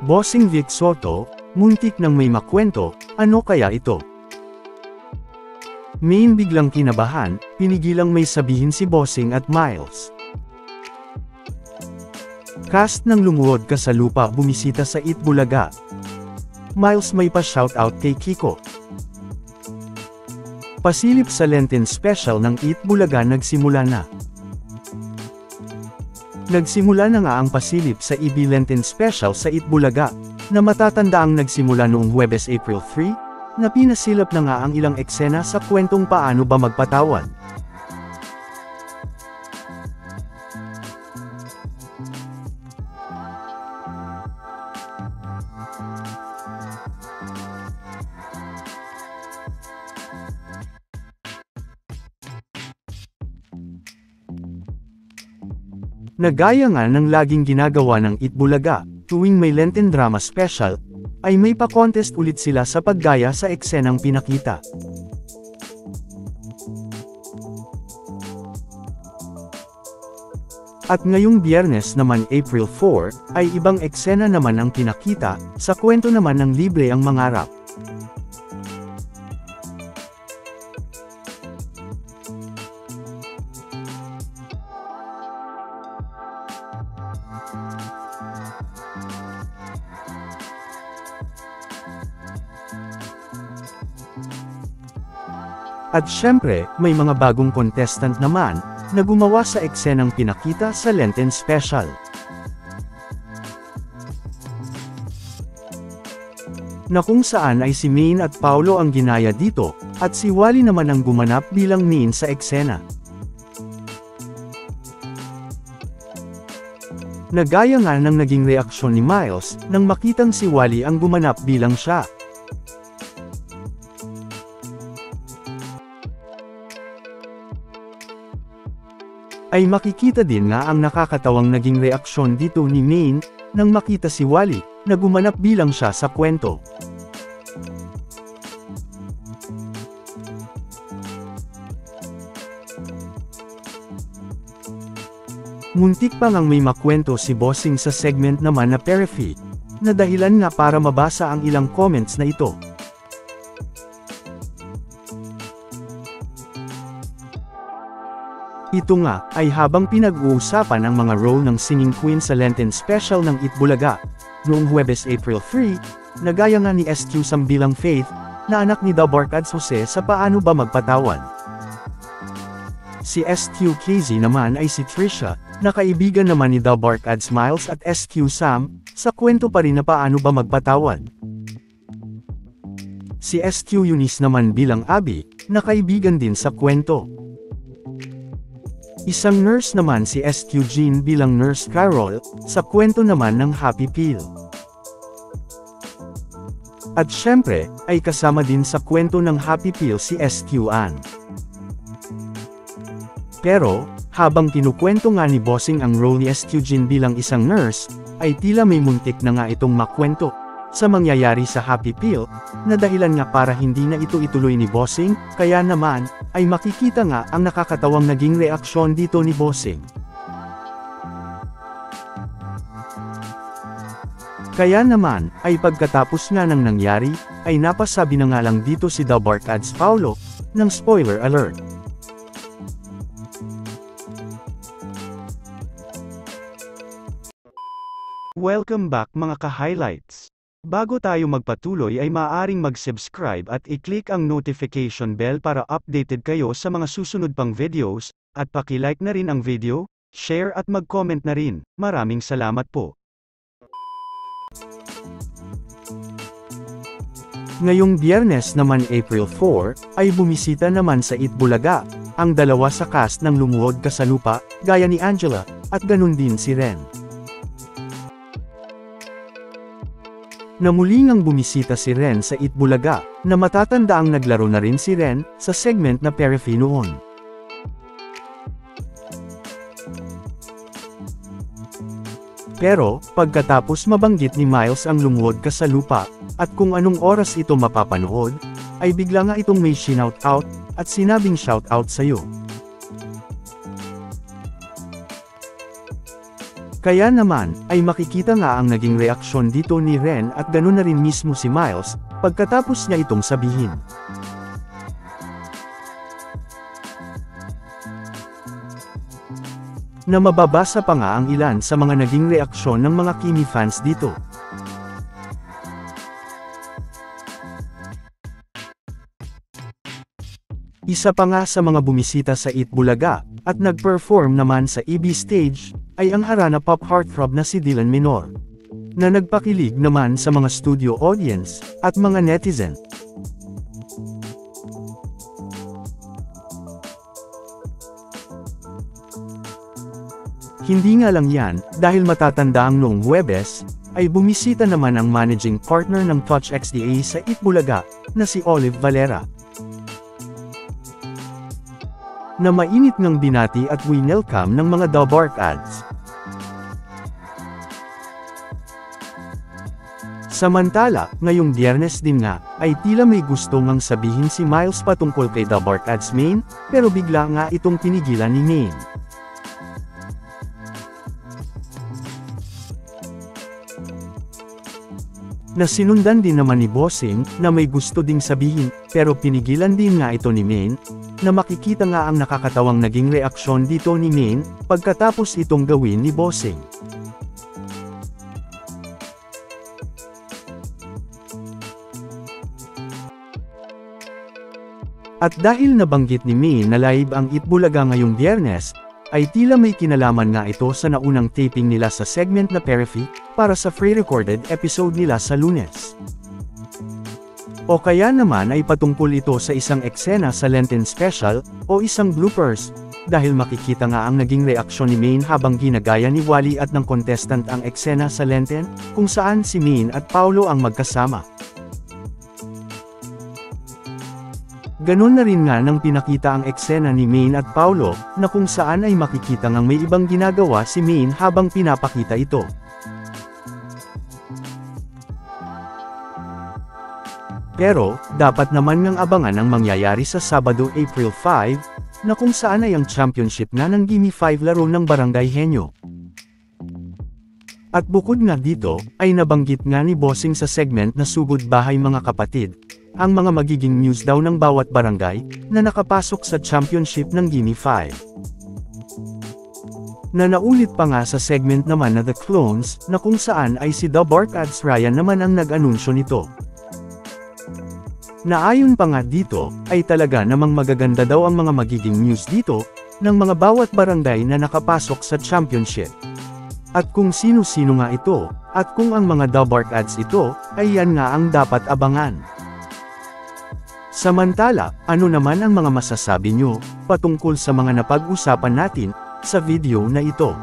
Bossing Vic Soto, muntik nang may makwento, ano kaya ito? Maine biglang kinabahan, pinigilang may sabihin si Bossing at Miles. Cast ng Lumuhod Ka sa Lupa bumisita sa Eat Bulaga. Miles may pa-shoutout kay Kiko. Pasilip sa Lenten Special ng Eat Bulaga nagsimula na. Nagsimula na nga ang pasilip sa EB Lenten Special sa Eat Bulaga, na matatandaang nagsimula noong Huwebes April 3, na pinasilip na nga ang ilang eksena sa kwentong Paano Ba Magpatawad. Nagaya nga ng laging ginagawa ng Eat Bulaga, tuwing may Lenten Drama Special, ay may pa-contest ulit sila sa paggaya sa eksenang pinakita. At ngayong Biyernes naman April 4, ay ibang eksena naman ang pinakita, sa kwento naman ng Libre ang Mangarap. At syempre, may mga bagong contestant naman, na gumawa sa eksenang pinakita sa Lenten Special. Na kung saan ay si Maine at Paulo ang ginaya dito, at si Wally naman ang gumanap bilang Maine sa eksena. Nagaya nga ng naging reaksyon ni Miles, nang makitang si Wally ang gumanap bilang siya. Ay makikita din nga ang nakakatawang naging reaksyon dito ni Maine, nang makita si Wally, na gumanap bilang siya sa kwento. Muntik pa ngang may makwento si Bossing sa segment naman na Perifee, na dahilan nga para mabasa ang ilang comments na ito. Ito nga, ay habang pinag-uusapan ang mga role ng singing queen sa Lenten Special ng Eat Bulaga, noong Huwebes April 3, nagaya nga ni SQ Sam bilang Faith, na anak ni The Barkads Jose sa Paano Ba Magpatawad. Si SQ Casey naman ay si Trisha, na kaibigan naman ni The Barkads Miles at SQ Sam, sa kwento pa rin na Paano Ba Magpatawad. Si SQ Eunice naman bilang Abby, na kaibigan din sa kwento. Isang nurse naman si SQ Jean bilang Nurse Carol, sa kwento naman ng Happy Pill. At syempre, ay kasama din sa kwento ng Happy Pill si SQ Ann. Pero, habang kinukwento nga ni Bossing ang role ni SQ Jean bilang isang nurse, ay tila may muntik na nga itong makwento, sa mangyayari sa Happy Pill, na dahilan nga para hindi na ito ituloy ni Bossing, kaya naman, ay makikita nga ang nakakatawang naging reaksyon dito ni Bossing. Kaya naman, ay pagkatapos nga ng nangyari, ay napasabi na nga lang dito si The Barkads Paulo, ng spoiler alert. Welcome back mga ka-highlights! Bago tayo magpatuloy ay maaaring mag-subscribe at i-click ang notification bell para updated kayo sa mga susunod pang videos, at paki-like na rin ang video, share at mag-comment na rin. Maraming salamat po. Ngayong Biyernes naman April 4, ay bumisita naman sa Eat Bulaga, ang dalawa sa cast ng Lumuhod Ka sa Lupa, gaya ni Angela, at ganun din si Ren. Na muli ngang bumisita si Ren sa Eat Bulaga, na matatandaang naglaro na rin si Ren, sa segment na Perifee noon. Pero, pagkatapos mabanggit ni Miles ang Lumuhod Ka sa Lupa, at kung anong oras ito mapapanood, ay bigla nga itong may shinout out, at sinabing shoutout sa'yo. Kaya naman, ay makikita nga ang naging reaksyon dito ni Ren at ganoon na rin mismo si Miles, pagkatapos niya itong sabihin. Na mababasa pa nga ang ilan sa mga naging reaksyon ng mga Kimi fans dito. Isa pa nga sa mga bumisita sa Itbulaga, at nag-perform naman sa EB stage, ay ang harana pop heartthrob na si Dylan Minor, na nagpakilig naman sa mga studio audience, at mga netizen. Hindi nga lang yan, dahil matatanda ang noong Huwebes, ay bumisita naman ang managing partner ng Touch XDA sa Itbulaga, na si Olive Valera, na mainit ngang binati at winelcome ng mga Dabark ads. Samantala, ngayong Biyernes din nga, ay tila may gusto ngang sabihin si Miles patungkol kay Dabark ads main, pero bigla nga itong pinigilan ni Main. Na sinundan din naman ni Bossing, na may gusto ding sabihin, pero pinigilan din nga ito ni Main, na makikita nga ang nakakatawang naging reaksyon dito ni Main, pagkatapos itong gawin ni Bossing. At dahil nabanggit ni Main na live ang Itbulaga ngayong Biyernes, ay tila may kinalaman nga ito sa naunang taping nila sa segment na Periphery, para sa pre-recorded episode nila sa Lunes. O kaya naman ay patungkol ito sa isang eksena sa Lenten Special, o isang bloopers, dahil makikita nga ang naging reaksyon ni Main habang ginagaya ni Wally at ng contestant ang eksena sa Lenten, kung saan si Main at Paolo ang magkasama. Ganon na rin nga nang pinakita ang eksena ni Main at Paolo, na kung saan ay makikita ngang may ibang ginagawa si Main habang pinapakita ito. Pero, dapat naman ngang abangan ang mangyayari sa Sabado April 5, na kung saan ay ang championship na ng Gimme 5 laro ng Barangay Henyo. At bukod nga dito, ay nabanggit nga ni Bossing sa segment na Sugod Bahay Mga Kapatid, ang mga magiging news daw ng bawat barangay, na nakapasok sa championship ng Gimme 5. Na naulit pa nga sa segment naman na The Clones, na kung saan ay si Dabark Ads Ryan naman ang nag-anunsyo nito. Na ayon pa nga dito, ay talaga namang magaganda daw ang mga magiging news dito, ng mga bawat barangay na nakapasok sa championship. At kung sino-sino nga ito, at kung ang mga Dabark Ads ito, ay yan nga ang dapat abangan. Samantala, ano naman ang mga masasabi nyo, patungkol sa mga napag-usapan natin, sa video na ito?